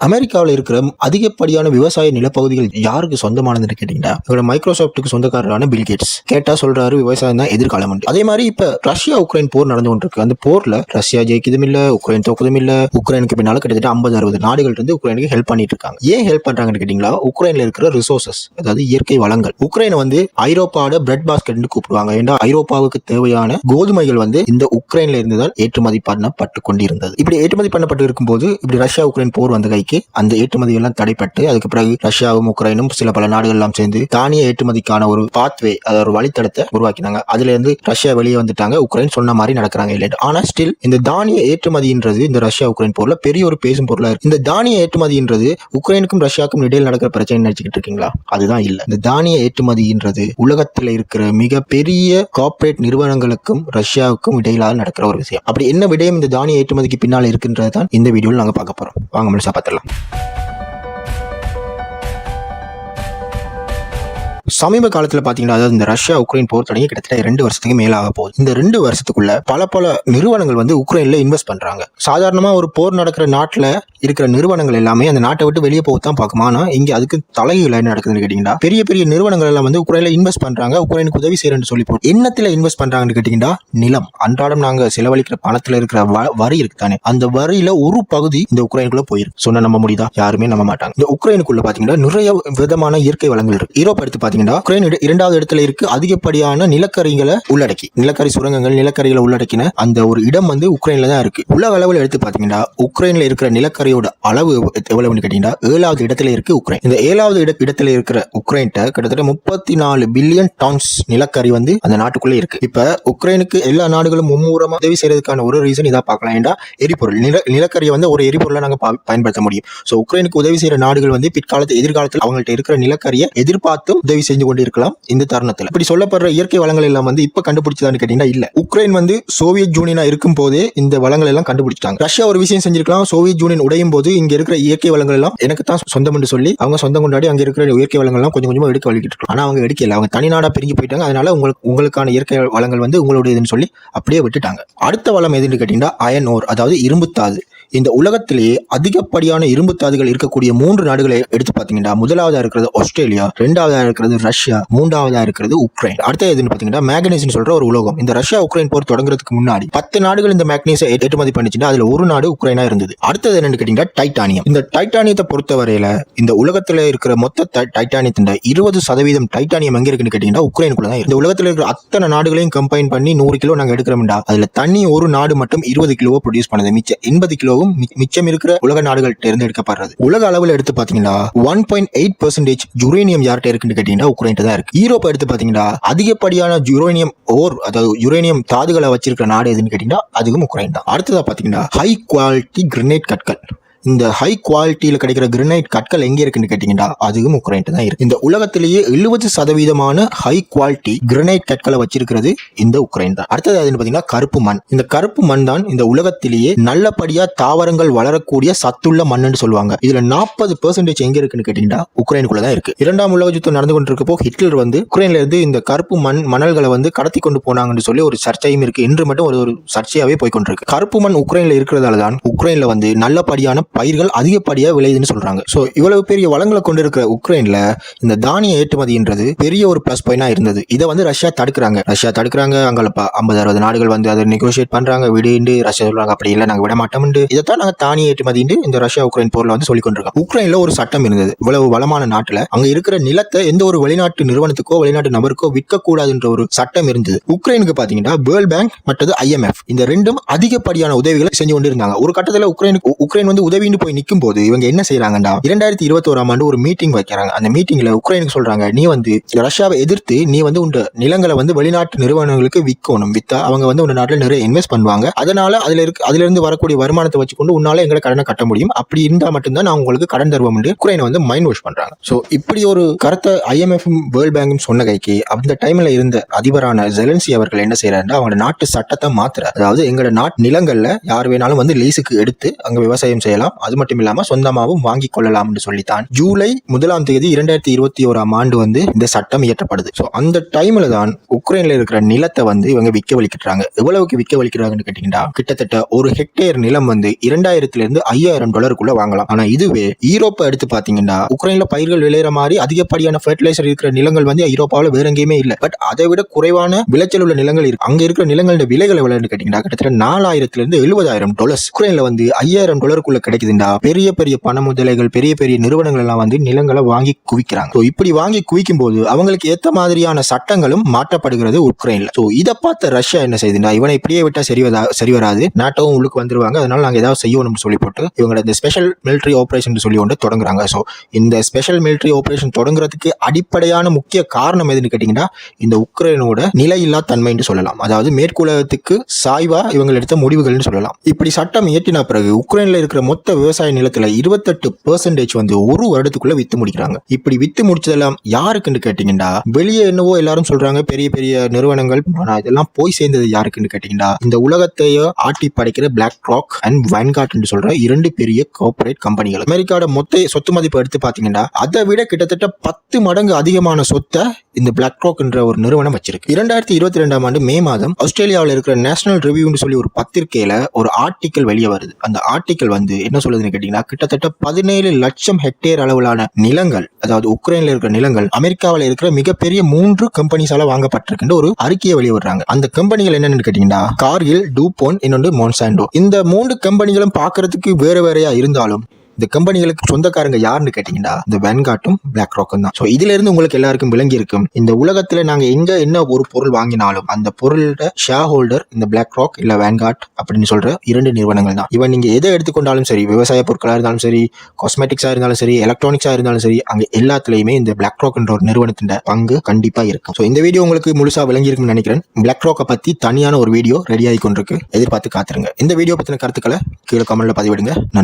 அமெரிக்காவில் இருக்கிற அதிகப்படியான விவசாய நிலப்பகுதிகள் யாருக்கு சொந்தமானதுன்னு கேட்டீங்கன்னா மைக்ரோசாப்டுக்கு சொந்தக்காரரான பில் கேட்ஸ். கேட்டா சொல்றாரு விவசாயம் தான் எதிர்காலம். அதே மாதிரி இப்ப ரஷ்யா உக்ரைன் போர் நடந்து கொண்டிருக்கு. அந்த போர்ல ரஷ்யா ஜெயிக்கதும் இல்ல, உக்ரைன் தோக்குதும் இல்ல. உக்ரைனுக்கு பின்னால கிட்டத்தட்ட 50-60 நாடுகள் இருந்து உக்ரைனுக்கு ஹெல்ப் பண்ணிட்டு இருக்காங்க. ஏன் ஹெல்ப் பண்றாங்கன்னு கேட்டீங்களா, உக்ரைன்ல இருக்கிற ரிசோர்சஸ், அதாவது இயற்கை வளங்கள். உக்ரைனை ஐரோப்பாவோட பிரெட் பாஸ்கெட் கூப்பிடுவாங்க. ஏன்னா ஐரோப்பாவுக்கு தேவையான கோதுமைகள் இந்த உக்ரைன்ல இருந்து தான் ஏற்றுமதி பண்ணப்பட்டு கொண்டிருந்தது. இப்படி ஏற்றுமதி பண்ணப்பட்டு இருக்கும்போது இப்படி ரஷ்யா உக்ரைன் போர் வந்த கைக்கு அந்த ஏற்றுமதி எல்லாம் தடைப்பட்டு அதுக்கு பிறகு ரஷ்யாவும் உக்ரைனும் சில பல நாடுகள் எல்லாம் சேர்ந்து தானிய ஏற்றுமதிக்கான ஒரு பாத்வே, அதாவது ஒரு வழித்தடத்தை உருவாக்கினாங்க. அதுல இருந்து ரஷ்யா வெளியே வந்துட்டாங்க. உக்ரைன் சொன்ன மாதிரி நடக்கிறாங்க இல்லை. ஆனா ஸ்டில் இந்த தானிய ஏற்றுமதின்றது இந்த ரஷ்யா உக்ரைன் போர்ல பெரிய ஒரு பேசும் பொருளா இருக்கு. இந்த தானிய ஏற்றுமதின்றது உக்ரைனுக்கும் ரஷ்யாவுக்கும் இடையில் நடக்கிற பிரச்சனை நினைச்சுக்கிட்டு இருக்கீங்களா? அதுதான் இல்ல. இந்த தானிய ஏற்றுமதின்றது உலகத்தில் இருக்கிற மிக பெரிய கார்ப்பரேட் நிறுவனங்களுக்கும் ரஷ்யாவுக்கும் இடையிலாக நடக்கிற ஒரு விஷயம். அப்படி என்ன விடயம் இந்த தானிய ஏற்றுமதிக்கு பின்னால் இருக்கின்றதான் இந்த வீடியோவில் நாங்க பார்க்க போறோம். வாங்க முழுசா பார்த்துடலாம். சமீப காலத்துல பாத்தீங்கன்னா, அதாவது இந்த ரஷ்யா உக்ரைன் போர் தொடங்கி கிட்டத்தட்ட 2 வருஷத்துக்கு மேலாக போகுது. இந்த 2 வருஷத்துக்குள்ள பல நிறுவனங்கள் உக்ரைன்ல இன்வெஸ்ட் பண்றாங்க. சாதாரணமா ஒரு போர் நடக்கிற நாட்டுல இருக்கிற நிறுவனங்கள் எல்லாமே அந்த நாட்டை விட்டு வெளியே போகத்தான் பார்க்கும். ஆனா இங்க அதுக்கு தலைகீழ என்ன நடக்குதுன்னு கேட்டீங்கன்னா, பெரிய நிறுவனங்கள் எல்லாம் உக்ரைன்ல இன்வெஸ்ட் பண்றாங்க. உக்ரைனுக்கு உதவி செய்யறேன்னு சொல்லி போட்டு என்னத்துல இன்வெஸ்ட் பண்றாங்கன்னு கேட்டீங்கன்னா, நிலம். அன்றாடம் நாங்க செலவழிக்கிற பணத்துல இருக்கிற வரி இருக்கு தானே, அந்த வரியில ஒரு பகுதி இந்த உக்ரைனுக்குள்ள போயிருக்கு. சொன்ன நம்ப முடியுதா? யாருமே நம்ப மாட்டாங்க. இந்த உக்ரைனுக்குள்ள பாத்தீங்கன்னா நிறைய விதமான இயற்கை வளங்கள் இருக்கு. யூரோப் எடுத்து பாத்தீங்கன்னா உக்ரைன் 2வது இடத்துல இருக்கு. அதிகப்படியான நிலக்கரிகளை உள்ளடக்கி, நிலக்கரி சுரங்கங்கள், நிலக்கரிகளை உள்ளடக்கின அந்த ஒரு இடம் உக்ரைன்ல தான் இருக்கு. உலக அளவில் எடுத்து பாத்தீங்கன்னா உக்ரைன்ல இருக்கிற நிலக்கரியோட அளவு எவ்வளவுன்னு கேட்டீங்கன்னா 7வது இடத்துல இருக்கு உக்ரைன். இந்த 7வது இடத்துல இருக்கிற உக்ரைன் கிட்டத்தட்ட 34 பில்லியன் டன்ஸ் நிலக்கரி அந்த நாட்டுக்குள்ள இருக்கு. இப்ப உக்ரைனுக்கு எல்லா நாடுகளும் மும்முரமா உதவி செய்யறதுக்கான ஒரு ரீசன் இதா பார்க்கலாம். ஏன்னா எரிபொருள், நிலக்கரியை ஒரு எரிபொருளை நாங்க பயன்படுத்த முடியும். சோ உக்ரைனுக்கு உதவி செய்யற நாடுகள் எதிர்காலத்தில் அவங்கள்ட்ட இருக்கிற நிலக்கரியை எதிர்பார்த்தும் உதவி செஞ்சு கொண்டு இருக்கலாம். இந்த தருணத்தில் இப்படி சொல்லப்படுற இயற்கை வளங்கள் எல்லாம் இப்ப கண்டுபிடிச்சதான்னு கேட்டீங்கன்னா இல்ல. உக்ரைன் சோவியத் யூனியனா இருக்கும் போதே இந்த வளங்கள் எல்லாம் கண்டுபிடிச்சிட்டாங்க. ரஷ்யா ஒரு விஷயம் செஞ்சிருக்கலாம். சோவியத் யூனியன் உடையும் போது இங்க இருக்கிற இயற்கை வளங்கள் எல்லாம் எனக்கு தான் சொந்தம் என்று சொல்லி அவங்க சொந்தம் கொண்டாடி அங்க இருக்கிற இயற்கை வளங்கள் எல்லாம் கொஞ்சம் கொஞ்சமா எடுக்க வழிகிட்டு இருக்கலாம். ஆனா அவங்க எடுக்கல. அவங்க தனிநாடா பிரிஞ்சு போயிட்டாங்க. அதனால உங்களுக்கான இயற்கை வளங்கள் உங்களுடையதுன்னு சொல்லி அப்படியே விட்டுட்டாங்க. அடுத்த வளம் எதுன்னு கேட்டீங்கன்னா அயன் ஓர், அதாவது இரும்புத்தாது. இந்த உலகத்திலேயே அதிகப்படியான இரும்பு தாதுகள் இருக்கக்கூடிய 3 நாடுகளை எடுத்து பாத்தீங்கன்னா, முதலாவதா இருக்கிறது ஆஸ்திரேலியா, 2வதா இருக்கிறது ரஷ்யா, 3வதா இருக்கிறது உக்ரைன். அடுத்த எதுன்னு பாத்தீங்கன்னா மேக்னீசியம் சொல்ற ஒரு உலோகம். இந்த ரஷ்யா உக்ரைன் போர் தொடங்குறதுக்கு முன்னாடி 10 நாடுகள் இந்த மேக்னீசியம் ஏற்றுமதி பண்ணிச்சுன்னா அதுல ஒரு நாடு உக்ரைனா இருந்தது. அடுத்தது என்னன்னு கேட்டீங்கன்னா டைட்டானியம். இந்த டைட்டானியத்தை பொறுத்தவரையில இந்த உலகத்துல இருக்கிற மொத்த டைட்டானியத்தின் 20% டைட்டானியம் எங்க இருக்குன்னு கேட்டீங்கன்னா உக்ரைனுக்குள்ள தான். இந்த உலகத்துல இருக்கிற அத்தனை நாடுகளையும் கம்பைன் பண்ணி 100 கிலோ நாங்க எடுக்கிறோம்டா, அதுல தண்ணி ஒரு நாடு மட்டும் 20 கிலோ ப்ரொடியூஸ் பண்ணது. மிச்சம் 80 கிலோ மிச்சம் இருக்கிற உலக நாடுகள் தேர்ந்தெடுக்கப்படுறது. உலக அளவில் எடுத்து பாத்தீங்கன்னா 1.8% யுரேனியம் யார்கிட்ட இருக்குன்னு கேட்டீங்கன்னா உக்ரைன் தான் இருக்கு. யூரோப் எடுத்து பாத்தீங்கன்னா அதிகப்படியான யுரேனியம் ஓர், அதாவது யுரேனியம் தாதுகளை வச்சிருக்கிற நாடு எதுன்னு கேட்டீங்கன்னா அதுவும் உக்ரைன் தான். அடுத்ததா பாத்தீங்கன்னா ஹை குவாலிட்டி கிரனைட் கற்கள். இந்த ஹை குவாலிட்டியில கிடைக்கிற கிரனைட் கற்கள் எங்க இருக்குன்னு கேட்டீங்கன்னா அதுவும் உக்ரைன் தான் இருக்கு. இந்த உலகத்திலேயே 70% ஹை குவாலிட்டி கிரனைட் கற்களை வச்சிருக்கிறது இந்த உக்ரைன் தான். அடுத்தது பாத்தீங்கன்னா கருப்பு மண். இந்த கருப்பு மண் தான் இந்த உலகத்திலேயே நல்லபடியா தாவரங்கள் வளரக்கூடிய சத்துள்ள மண்ணுன்னு சொல்லுவாங்க. இதுல 40% எங்க இருக்குன்னு கேட்டீங்கன்னா உக்ரைனுக்குள்ள தான் இருக்கு. 2ஆம் உலக யுத்தம் நடந்து கொண்டிருக்கப்போ ஹிட்லர் உக்ரைன்ல இருந்து இந்த கருப்பு மணல்களை கடத்தி கொண்டு போனாங்கன்னு சொல்லி ஒரு சர்ச்சையும் இருக்கு. இன்று மட்டும் ஒரு சர்ச்சையாவே போய்கொண்டிருக்கு. கருப்பு மண் உக்ரைன்ல இருக்கிறதால தான் உக்ரைன்ல நல்லபடியான பயிர்கள் அதிகப்படியா விளையுதுன்னு சொல்றாங்க. சோ இவ்வளவு பெரிய வளங்களை கொண்டிருக்கிற உக்ரைன்ல இந்த தானிய ஏற்றுமதின்றது பெரிய ஒரு பிளஸ் பாயிண்டா இருந்தது. இதை ரஷ்யா தடுக்கிறாங்க. அங்க 50-60 நாடுகள் அதை நெகோசியேட் பண்றாங்க. விடு ரஷ்யா சொல்றாங்க அப்படி இல்லை, நாங்க விட மாட்டோம். இதைத்தான் நாங்க தானிய ஏற்றுமதி இந்த ரஷ்யா உக்ரைன் போர்ல சொல்லிக் கொண்டிருக்கோம். உக்ரைன்ல ஒரு சட்டம் இருந்தது. இவ்வளவு வளமான நாட்டுல அங்க இருக்கிற நிலத்தை எந்த ஒரு வெளிநாட்டு நிறுவனத்துக்கோ வெளிநாட்டு நபருக்கோ விற்க கூடாதுன்ற ஒரு சட்டம் இருந்தது. உக்ரைனுக்கு பாத்தீங்கன்னா வேர்ல்ட் பேங்க் மற்றும் IMF இந்த 2ம் அதிகப்படியான உதவிகளை செஞ்சு கொண்டு இருந்தாங்க. ஒரு கட்டத்துல உக்ரைன் உதவி போய் நிற்கும் போது இவங்க என்ன செய்யறாங்கன்னா 2021ஆம் ஆண்டு ஒரு மீட்டிங் வைக்கிறாங்க. அந்த மீட்டிங்ல உக்ரைனுக்கு சொல்றாங்க, நீ ரஷ்யாவை எதிர்த்து நீ உண்ட நிலங்களை வெளிநாட்டு நிறுவனங்களுக்கு விற்கணும். வித்தா அவங்க உங்க நாட்டில் நிறைய இன்வெஸ்ட் பண்ணுவாங்க. அதனால அதுல இருந்து வரக்கூடிய வருமானத்தை வச்சுக்கொண்டு உன்னால எங்களை கடனை கட்ட முடியும். அப்படி இருந்தா மட்டும்தான் நான் உங்களுக்கு கடன் தருவோம் என்று உக்ரைனை மைண்ட் வாஷ் பண்றாங்க. சோ இப்படி ஒரு கருத்தை IMF வேர்ல்ட் பேங்கும் சொன்ன கைக்கு அந்த டைம்ல இருந்த அதிபரான ஜெலன்ஸ்கி அவர்கள் என்ன செய்யறாருன்னா அவங்க நாட்டு சட்டத்தை மாத்துற, அதாவது எங்களோட நாட்டு நிலங்கள்ல யார் வேணாலும் லீஸுக்கு எடுத்து அங்க விவசாயம் செய்யலாம். அது மட்டும் இல்லாம சொந்தமாகவும் வாங்கிக் கொள்ளலாம் என்று சொல்லித்தான் ஜூலை 1 2021 வந்து இந்த சட்டம் இயற்றப்படுது. ஸோ அந்த டைம்ல தான் உக்ரைன்ல இருக்கிற நிலத்தை வந்து இவங்க விற்க வலிக்கிறாங்க. எவ்வளவுக்கு விற்க வலிக்கிறாங்கன்னு கேட்டீங்கன்னா கிட்டத்தட்ட ஒரு ஹெக்டேர் நிலம் வந்து $2000 $5000 வாங்கலாம். ஆனா இதுவே யூரோப்பை எடுத்து பாத்தீங்கன்னா உக்ரைன்ல பயிர்கள் விளையிற மாதிரி அதிகப்படியான ஃபெர்டிலைசர் இருக்கிற நிலங்கள் வந்து ஐரோப்பாவில் வேற எங்கேயுமே இல்லை. பட் அதை விட குறைவான விளைச்சல் உள்ள நிலங்கள் இருக்கு. அங்க இருக்கிற நிலங்களோட விலைகள் எவ்வளவுன்னு கேட்டீங்கன்னா கிட்டத்தட்ட $4000 $70000. உக்ரைன்ல வந்து $5000 கிடைக்குதுண்டா பெரிய பெரிய பண முதலைகள் பெரிய பெரிய நிறுவனங்கள் எல்லாம் வந்து நிலங்களை வாங்கி குவிக்கிறாங்க. இப்படி வாங்கி குவிக்கும் போது அவங்களுக்கு ஏத்த மாதிரியான சட்டங்களும் மாற்றப்படுகிறது உக்ரைன்ல. இதை பார்த்த ரஷ்யா என்ன செய்யுதுன்னா இவனை இப்படியே விட்டா சரி வராது, நாட்டோவும் உள்ளுக்கு வந்துருவாங்க, அதனால நாங்க ஏதாவது செய்யணும்னு சொல்லி போட்டு இவங்களோட இந்த ஸ்பெஷல் மிலிட்டரி ஆபரேஷன் சொல்லி ஒன்று தொடங்குறாங்க. இந்த ஸ்பெஷல் மிலிட்டரி ஆபரேஷன் தொடங்குறதுக்கு அடிப்படையான முக்கிய காரணம் எதுன்னு கேட்டீங்கன்னா இந்த உக்ரைனோட நிலையில்லா தன்மைன்னு சொல்லலாம். அதாவது மேற்குலகத்துக்கு சாய்வா இவங்க எடுத்த முடிவுகள்னு சொல்லலாம். இப்படி சட்டம் இயற்றின பிறகு உக்ரைன்ல இருக்கிற மொத்த விவசாய நிலத்துல 28% வந்து ஒரு வருடத்துக்குள்ள வித்து முடிக்கிறாங்க. இப்படி வித்து முடிச்சதெல்லாம் யாருக்குன்னு கேட்டீங்கன்னா வெளியே என்னவோ எல்லாரும் சொல்றாங்க பெரிய பெரிய நிறுவனங்கள், ஆனா இதெல்லாம் போய் சேர்ந்தது யாருக்குன்னு கேட்டீங்கன்னா இந்த உலகத்தையோ ஆட்டி படைக்கிற பிளாக் ராக் அண்ட் வைன்கார்ட் என்று சொல்ற 2 பெரிய கார்ப்பரேட் கம்பெனிகள். அமெரிக்காவோட மொத்த சொத்து மதிப்பு எடுத்து பாத்தீங்கன்னா அதை விட கிட்டத்தட்ட 10 மடங்கு அதிகமான சொத்தை இந்த பிளாக் ராக் என்ற ஒரு நிறுவனம் வச்சிருக்கு. 2022 மே மாதம் ஆஸ்திரேலியாவில் இருக்கிற நேஷனல் ரிவ்யூன்னு சொல்லி ஒரு பத்திரிகையில ஒரு ஆர்டிக்கல் வெளியே வருது. அந்த ஆர்டிக்கல் வந்து என்ன சொல்லுதுன்னு கேட்டீங்கன்னா கிட்டத்தட்ட 17 லட்சம் ஹெக்டேர் அளவிலான நிலங்கள், அதாவது உக்ரைன்ல இருக்கிற நிலங்கள் அமெரிக்காவில் இருக்கிற மிகப்பெரிய 3 கம்பெனிஸால வாங்கப்பட்டிருக்கின்ற ஒரு அறிக்கையை வெளியே வர்றாங்க. அந்த கம்பெனிகள் என்னன்னு கேட்டீங்கன்னா கார்கில், டூபோன், இன்னொன்று மொன்சாண்டோ. இந்த 3 கம்பெனிகளும் பார்க்கறதுக்கு வேற வேறையா இருந்தாலும் இந்த கம்பெனிகளுக்கு சொந்தக்காரங்க யாருன்னு கேட்டீங்கன்னா இந்த வேன்கார்டும் பிளாக் ராக்கும் தான். இதுல இருந்து உங்களுக்கு எல்லாருக்கும் விளங்கி இருக்கும் இந்த உலகத்துல நாங்க எங்க என்ன ஒரு பொருள் வாங்கினாலும் அந்த பொருளோட ஷேர் ஹோல்டர் இந்த பிளாக் ராக் இல்ல வேன்கார்ட் அப்படின்னு சொல்ற 2 நிறுவனங்கள் தான். இவன் நீங்க எதை எடுத்துக்கொண்டாலும் சரி, விவசாய பொருட்களா இருந்தாலும் சரி, காஸ்மெட்டிக்ஸா இருந்தாலும் சரி, எலக்ட்ரானிக்ஸா இருந்தாலும் சரி, அங்க எல்லாத்துலயுமே இந்த பிளாக் ராக் என்ற ஒரு நிறுவனத்தின் பங்கு கண்டிப்பா இருக்கும். இந்த வீடியோ உங்களுக்கு முழுசா விளங்கி இருக்கும்னு நினைக்கிறேன். பிளாக் ராக்கை பத்தி தனியான ஒரு வீடியோ ரெடி ஆகி கொண்டிருக்கு, எதிர்பார்த்து காத்துருங்க. இந்த வீடியோ பத்தின கருத்துக்களை கீழே கமெண்ட்ல பதிவிடுங்க. நன்றி.